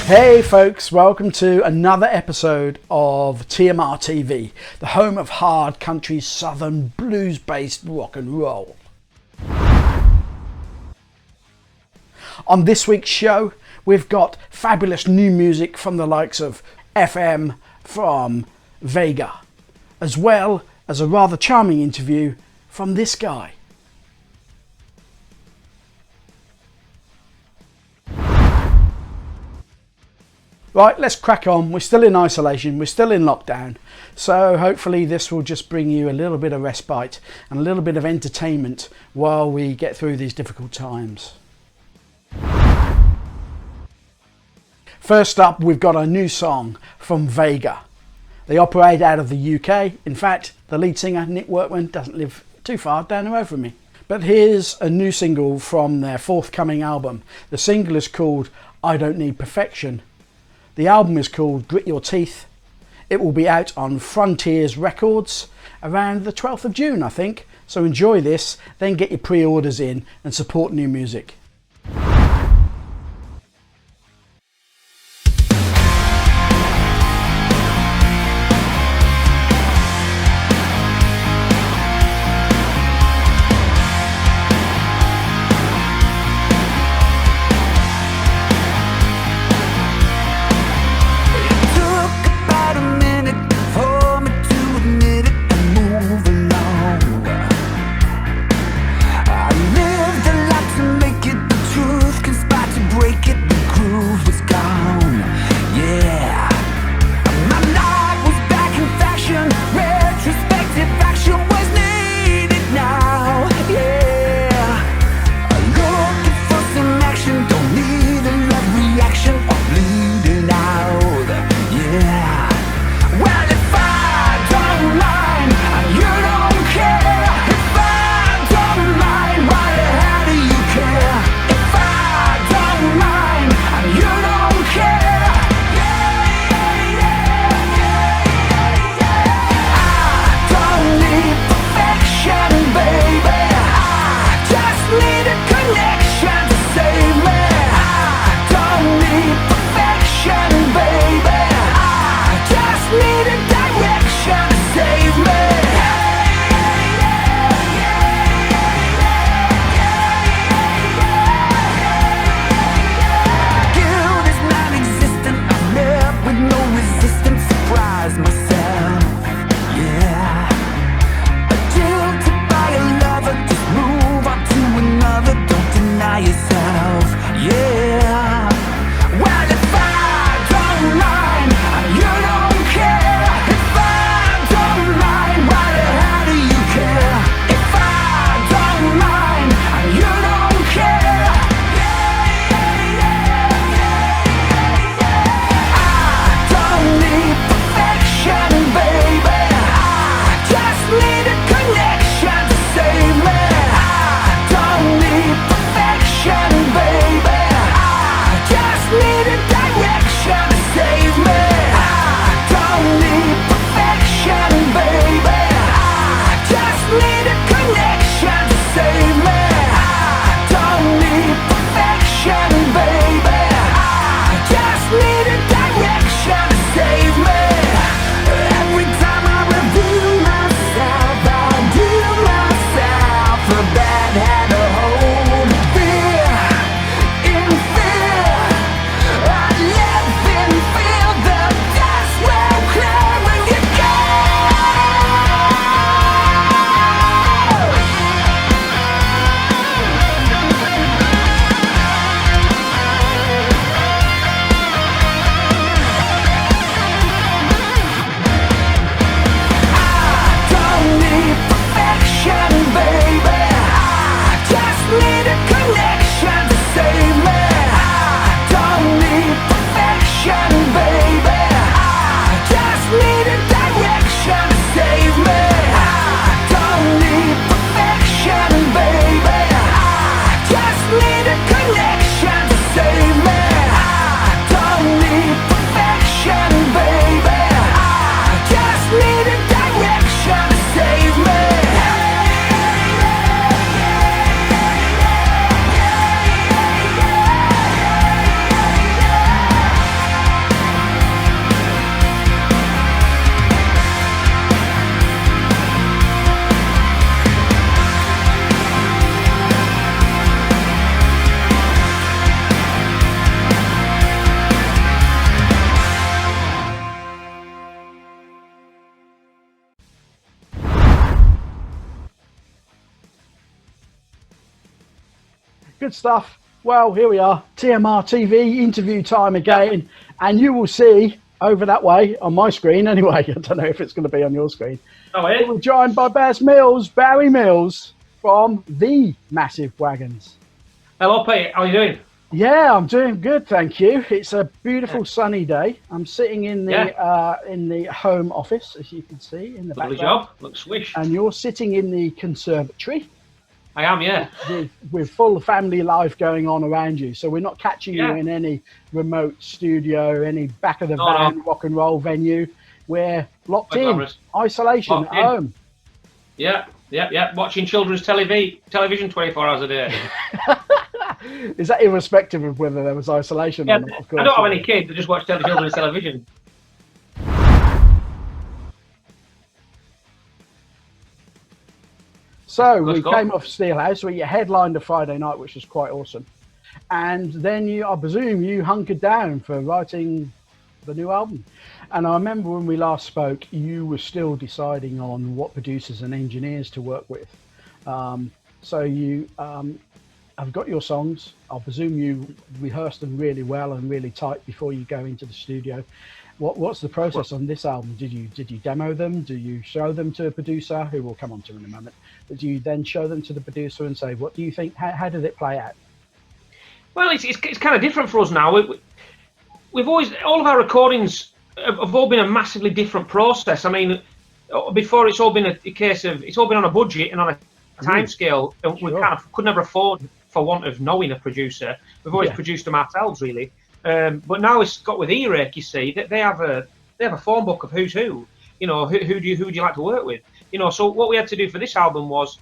Hey folks, welcome to another episode of TMR TV, the home of hard country southern blues-based rock and roll. On this week's show, we've got fabulous new music from the likes of FM from Vega, as well as a rather charming interview from this guy. Right, let's crack on. We're still in isolation, we're still in lockdown, so hopefully this will just bring you a little bit of respite and a little bit of entertainment while we get through these difficult times. First up, we've got a new song from Vega. They operate out of the UK. In fact, the lead singer, Nick Workman, doesn't live too far down the road from me. But here's a new single from their forthcoming album. The single is called I Don't Need Perfection. The album is called Grit Your Teeth. It will be out on Frontiers Records around the 12th of June, I think. So enjoy this, then get your pre-orders in and support new music. I lived a life to make it Good stuff. Well, here we are, TMR TV interview time again, and you will see over that way on my screen anyway. I don't know if it's going to be on your screen. Oh, yeah. We're joined by Barry Mills from the Massive Wagons. Hello, Pete. How are you doing? Yeah, I'm doing good, thank you. It's a beautiful sunny day. I'm sitting in the home office, as you can see in the Lovely background. job. Looks swish. And you're sitting in the conservatory. I am, yeah. With full family life going on around you, so we're not catching you in any remote studio, any back of the van rock and roll venue. We're locked in, isolation at home. Yeah. Watching children's television 24 hours a day. Is that irrespective of whether there was isolation or not? Of course. I don't have any kids. I just watch children's television. So we came off Steelhouse, where you headlined a Friday night, which was quite awesome. And then I presume you hunkered down for writing the new album. And I remember when we last spoke, you were still deciding on what producers and engineers to work with. So you have got your songs. I presume you rehearsed them really well and really tight before you go into the studio. What's the process on this album? Did you demo them? Do you show them to a producer, who we'll come on to in a moment? But do you then show them to the producer and say, what do you think? How did it play out? Well, it's kind of different for us now. We've always, all of our recordings have all been a massively different process. I mean, before it's all been a case of, it's all been on a budget and on a time scale. And we kind of could never afford, for want of knowing a producer. We've always produced them ourselves, really. But now it's got with E-Rake, you see, that they have a phone book of who's who. You know, who do you like to work with? You know, so what we had to do for this album was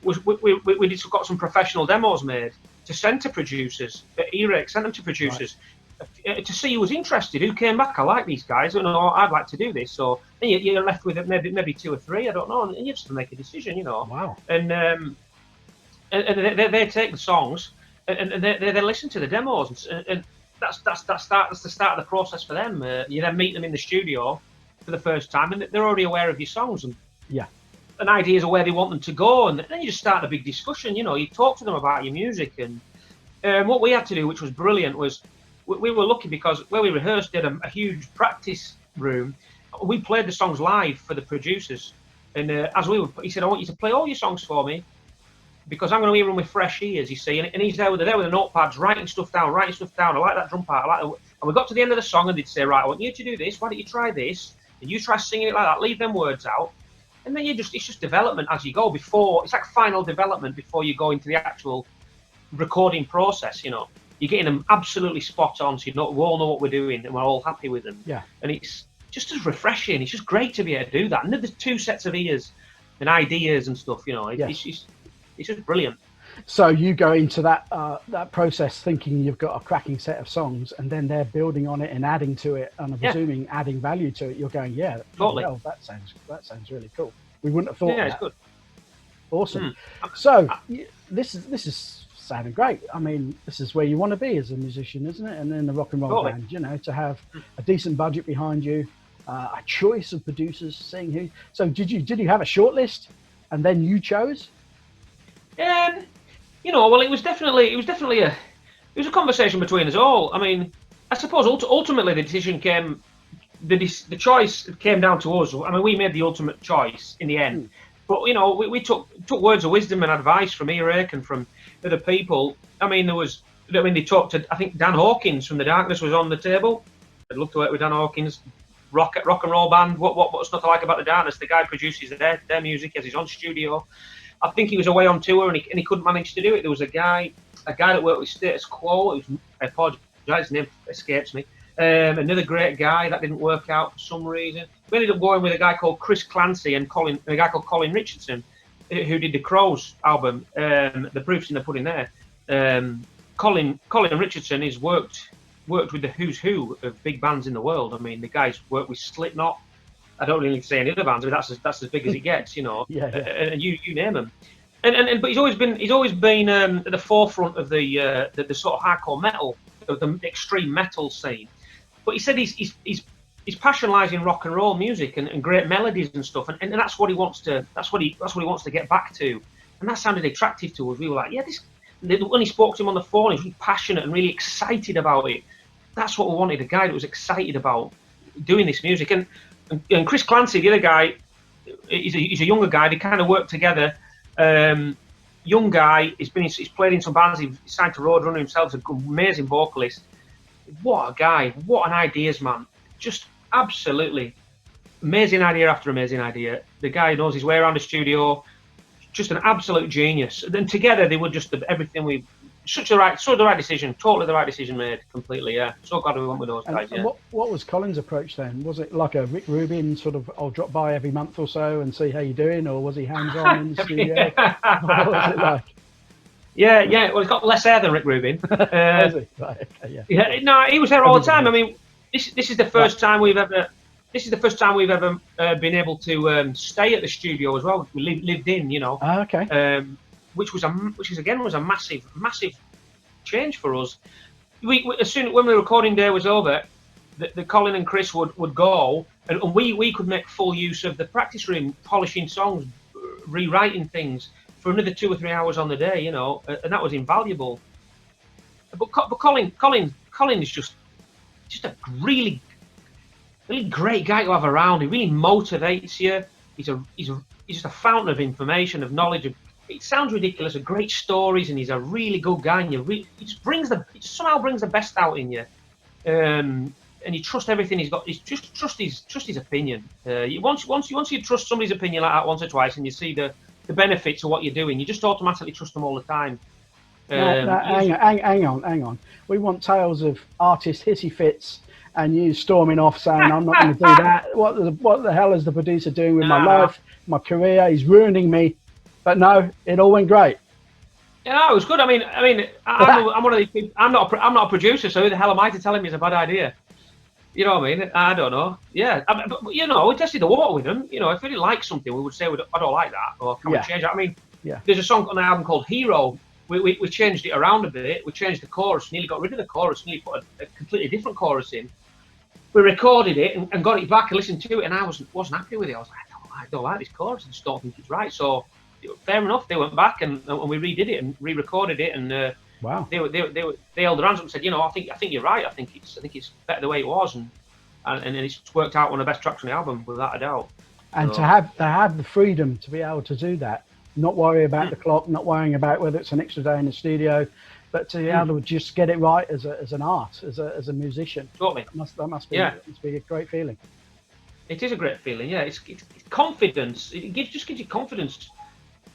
we just got some professional demos made to send to producers. E-Rake sent them to producers to see who was interested, who came back. I like these guys. You know, I'd like to do this. So then you're left with maybe two or three. I don't know, and you just have to make a decision. You know. Wow. And they take the songs and they listen to the demos and that's the start of the process for them. You then meet them in the studio for the first time, and they're already aware of your songs and ideas of where they want them to go, and then you just start a big discussion. You know, you talk to them about your music, and what we had to do, which was brilliant, was we were lucky because where we rehearsed, did a huge practice room. We played the songs live for the producers, and he said, "I want you to play all your songs for me, because I'm going to hear them with fresh ears," you see. And he's there with the notepads, writing stuff down. I like that drum part. And we got to the end of the song, and they'd say, "Right, I want you to do this. Why don't you try this? And you try singing it like that. Leave them words out." And then it's just development as you go. It's like final development before you go into the actual recording process. You know, you're getting them absolutely spot on, so we all know what we're doing, and we're all happy with them. Yeah. And it's just as refreshing. It's just great to be able to do that. And then there's two sets of ears and ideas and stuff. You know, it's just brilliant. So you go into that process thinking you've got a cracking set of songs, and then they're building on it and adding to it, and I'm presuming adding value to it. You're going, totally. Well, that sounds really cool. We wouldn't have thought. Yeah, it's good. Awesome. So this is sounding great. I mean, this is where you want to be as a musician, isn't it? And in the rock and roll band, you know, to have a decent budget behind you, a choice of producers, seeing who. So did you have a short list, and then you chose? You know, well, it was definitely a conversation between us all. I mean, I suppose ultimately the decision came, the choice came down to us. I mean, we made the ultimate choice in the end. But you know, we took words of wisdom and advice from E-Rake and from other people. I mean, they talked to, I think Dan Hawkins from The Darkness was on the table. I'd love to work with Dan Hawkins. Rock and roll band. What's not to like about The Darkness? The guy produces their music, he has his own studio. I think he was away on tour and he couldn't manage to do it. There was a guy that worked with Status Quo. I apologise, his name escapes me. Another great guy that didn't work out for some reason. We ended up going with a guy called Chris Clancy and a guy called Colin Richardson, who did the Crows album. The proof's in the pudding there. Colin Richardson has worked with the who's who of big bands in the world. I mean, the guy's worked with Slipknot. I don't really need to say any other bands, but that's as big as it gets, you know. And you name them. But he's always been at the forefront of the sort of hardcore metal, of the extreme metal scene. But he said his passion lies in rock and roll music and great melodies and stuff, and that's what he wants to get back to. And that sounded attractive to us. We were like, When he spoke to him on the phone, he was really passionate and really excited about it. That's what we wanted, a guy that was excited about doing this music. And Chris Clancy, the other guy, he's a younger guy. They kind of work together. Young guy, he's played in some bands. He's signed to Roadrunner himself. He's an amazing vocalist. What a guy! What an ideas man! Just absolutely amazing idea after amazing idea. The guy knows his way around the studio. Just an absolute genius. And then together they were just everything we. The right decision. Totally the right decision made. Completely, yeah. So glad we went with those guys. Yeah. What was Colin's approach then? Was it like a Rick Rubin sort of, I'll drop by every month or so and see how you're doing, or was he hands-on in the studio? What was it like? Yeah. Well, he's got less hair than Rick Rubin. Was he? Right, okay, yeah. No, he was there all the time. I mean, this is the first time we've ever. This is the first time we've ever been able to stay at the studio as well. We lived in, you know. Okay. Which was a massive change for us. As soon when the recording day was over, the Colin and Chris would go, and we could make full use of the practice room, polishing songs, rewriting things for another 2 or 3 hours on the day, you know, and that was invaluable. But Colin is just a really great guy to have around. He really motivates you. He's just a fountain of information, of knowledge. It sounds ridiculous, of great stories, and he's a really good guy. And he somehow brings the best out in you. And you trust everything he's got. Just trust his opinion. Once you trust somebody's opinion like that once or twice, and you see the benefits of what you're doing, you just automatically trust them all the time. Hang on. We want tales of artist hissy fits and you storming off saying, I'm not going to do that. What the hell is the producer doing with my life, my career? He's ruining me. But no, it all went great. Yeah, it was good. I mean, I'm one of these people. I'm not a producer, so who the hell am I to tell him it's a bad idea? You know what I mean? I don't know. Yeah, but you know, we tested the water with them. You know, if we didn't like something, we would say, I don't like that, or can we change it? I mean, there's a song on the album called Hero. We changed it around a bit. We changed the chorus, nearly got rid of the chorus, nearly put a completely different chorus in. We recorded it and got it back and listened to it, and I wasn't happy with it. I was like, I don't like this chorus. I just don't think it's right. So fair enough. They went back and we redid it and re-recorded it, and wow. They held their hands up and said, you know, I think you're right. I think it's better the way it was, and it's worked out one of the best tracks on the album without a doubt. And so, to have the freedom to be able to do that, not worry about the clock, not worrying about whether it's an extra day in the studio, but to be able to just get it right as an art, as a musician. Totally. That must be a great feeling. It is a great feeling. Yeah, it's confidence. It just gives you confidence.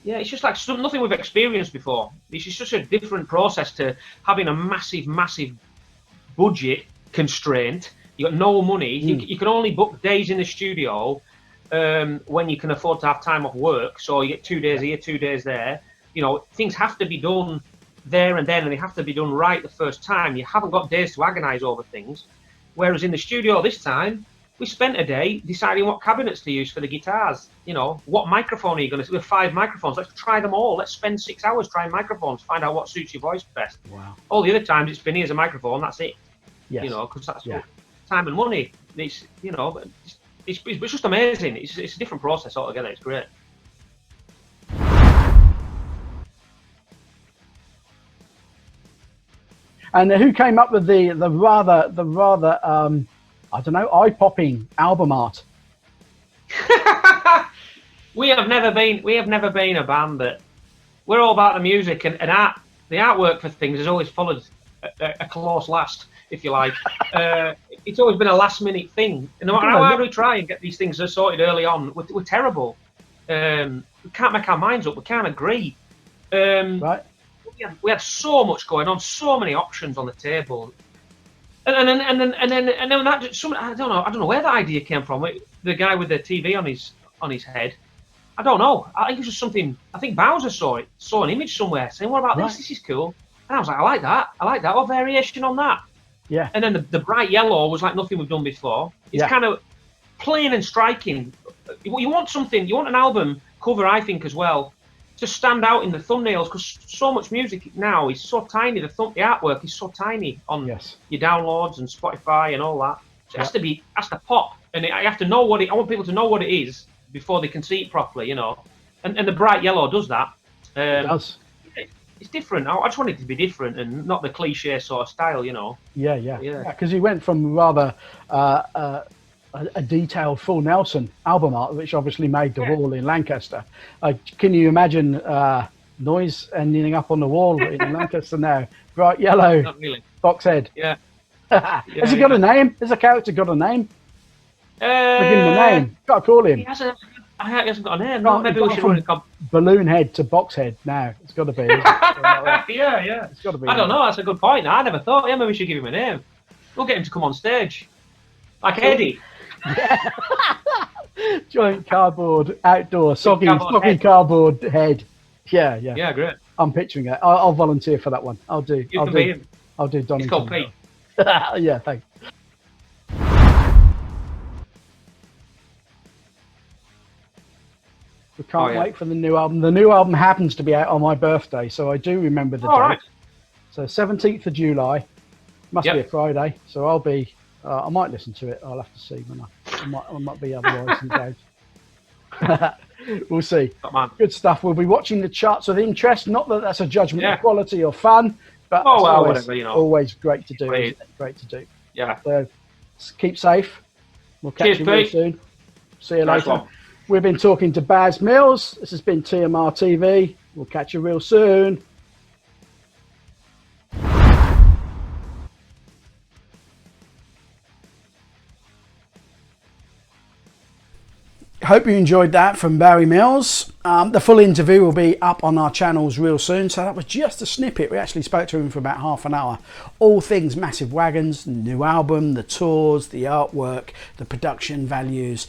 Yeah, it's just like nothing we've experienced before. It's just such a different process to having a massive budget constraint. You got no money. You can only book days in the studio when you can afford to have time off work. So you get 2 days here, 2 days there. You know, things have to be done there and then, and they have to be done right the first time. You haven't got days to agonise over things. Whereas in the studio this time, we spent a day deciding what cabinets to use for the guitars. You know, what microphone are you going to? We have 5 microphones. Let's try them all. Let's spend 6 hours trying microphones. Find out what suits your voice best. Wow. All the other times it's been here's a microphone. That's it. Yes. You know, because that's time and money. It's it's just amazing. It's a different process altogether. It's great. And who came up with the rather I don't know, eye-popping album art? We have never been a band that we're all about the music and art. The artwork for things has always followed a close last, if you like. It's always been a last-minute thing. And no matter how hard we try and get these things sorted early on, we're terrible. We can't make our minds up. We can't agree. Right. We had so much going on, so many options on the table, and then that I don't know where that idea came from. The guy with the TV on his head, I don't know. I think it was just something. I think Bowser saw an image somewhere saying, "What about this? This is cool." And I was like, "I like that. What variation on that?" Yeah. And then the bright yellow was like nothing we've done before. It's kind of plain and striking. You want an album cover, I think, as well, to stand out in the thumbnails, because so much music now is so tiny. The artwork is so tiny on your downloads and Spotify and all that. So it has to pop, and I have to know what I want people to know what it is before they can see it properly, you know. And the bright yellow does that. It does. it's different. I just wanted it to be different and not the cliche sort of style, you know. Yeah. Because he went from rather a detailed Full Nelson album art, which obviously made the wall in Lancaster. Can you imagine noise ending up on the wall in Lancaster now? Bright yellow, Not really. box head. Yeah. Has he got a name? Has the character got a name? Give him a name. Got to call him. He hasn't got a name. No, maybe we should run it called balloon head to box head now. It's got to be. Yeah. It's got to be. I don't know. That's a good point. I never thought. Yeah, maybe we should give him a name. We'll get him to come on stage, like Eddie. Yeah. Giant cardboard outdoor soggy cardboard head. Yeah. Yeah, great. I'm picturing it. I'll volunteer for that one. I'll do. You can be him. I'll do Donington. It's called Pete. Yeah, thanks. We can't wait for the new album. The new album happens to be out on my birthday, so I do remember the date. Right. So 17th of July. Must be a Friday, so I'll be. I might listen to it. I'll have to see when I might be otherwise engaged. We'll see. Good stuff. We'll be watching the charts with interest. Not that that's a judgment of quality or fun, but whatever, you know. Always great to do. Great to do. Yeah. So keep safe. We'll catch you real soon. See you later. We've been talking to Baz Mills. This has been TMR TV. We'll catch you real soon. Hope you enjoyed that from Barry Mills. The full interview will be up on our channels real soon. So that was just a snippet. We actually spoke to him for about half an hour. All things Massive Wagons, the new album, the tours, the artwork, the production values.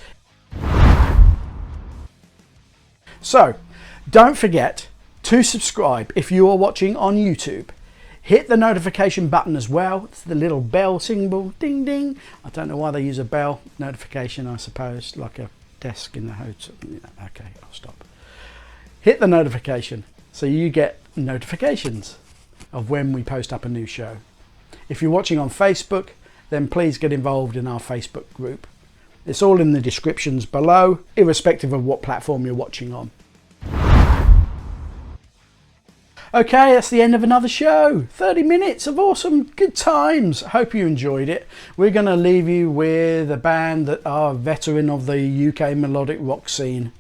So don't forget to subscribe if you are watching on YouTube. Hit the notification button as well. It's the little bell symbol, ding ding. I don't know why they use a bell notification, I suppose, like a desk in the hotel. Okay, I'll stop. Hit the notification so you get notifications of when we post up a new show. If you're watching on Facebook, then please get involved in our Facebook group. It's all in the descriptions below, irrespective of what platform you're watching on. Okay, that's the end of another show. 30 minutes of awesome good times. Hope you enjoyed it. We're going to leave you with a band that are a veteran of the UK melodic rock scene.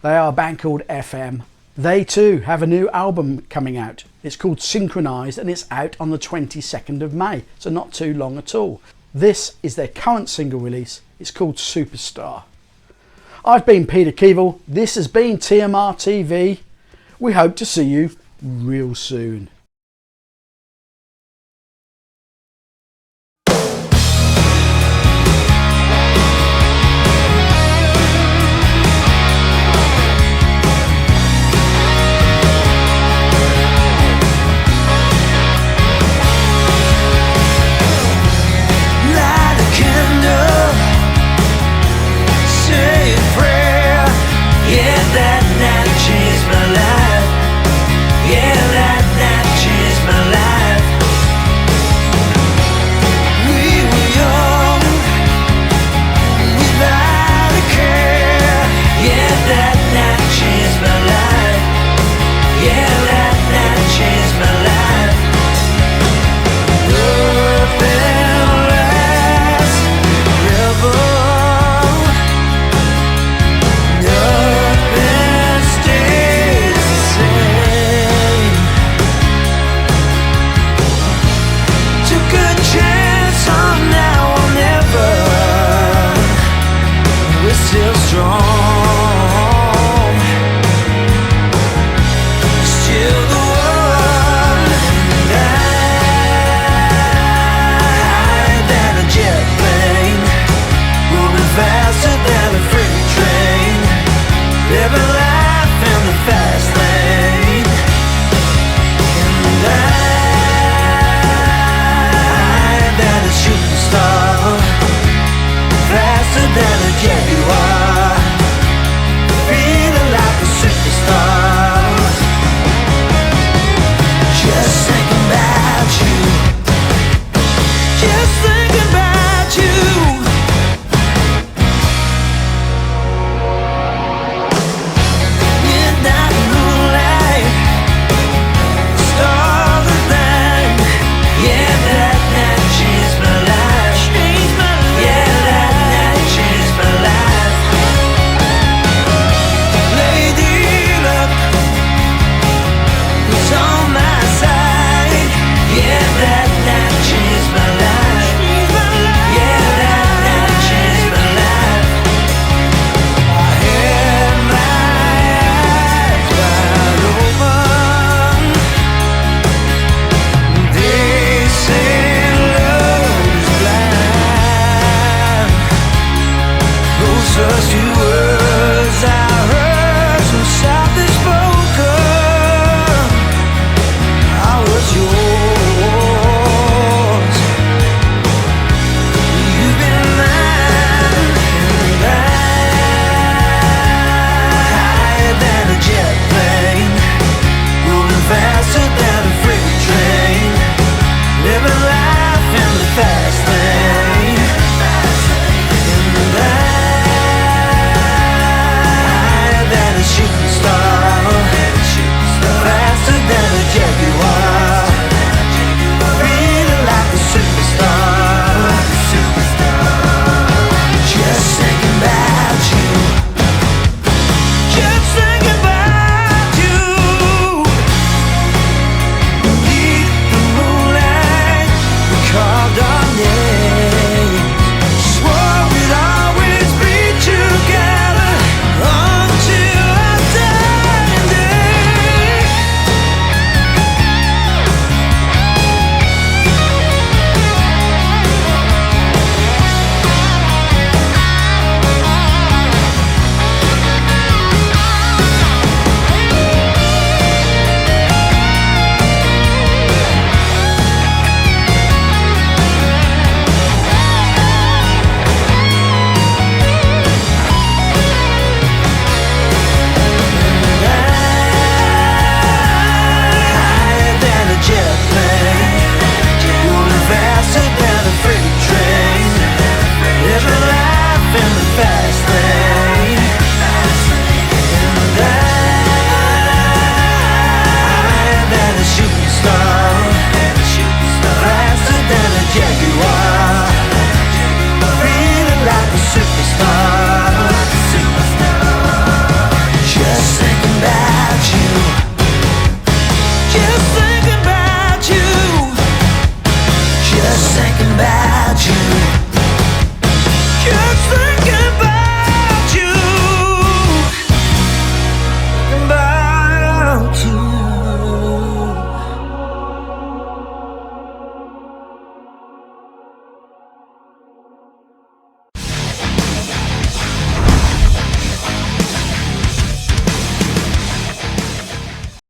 They are a band called FM. They too have a new album coming out. It's called Synchronised and it's out on the 22nd of May, so not too long at all. This is their current single release. It's called Superstar. I've been Peter Keevil. This has been TMR TV. We hope to see you real soon.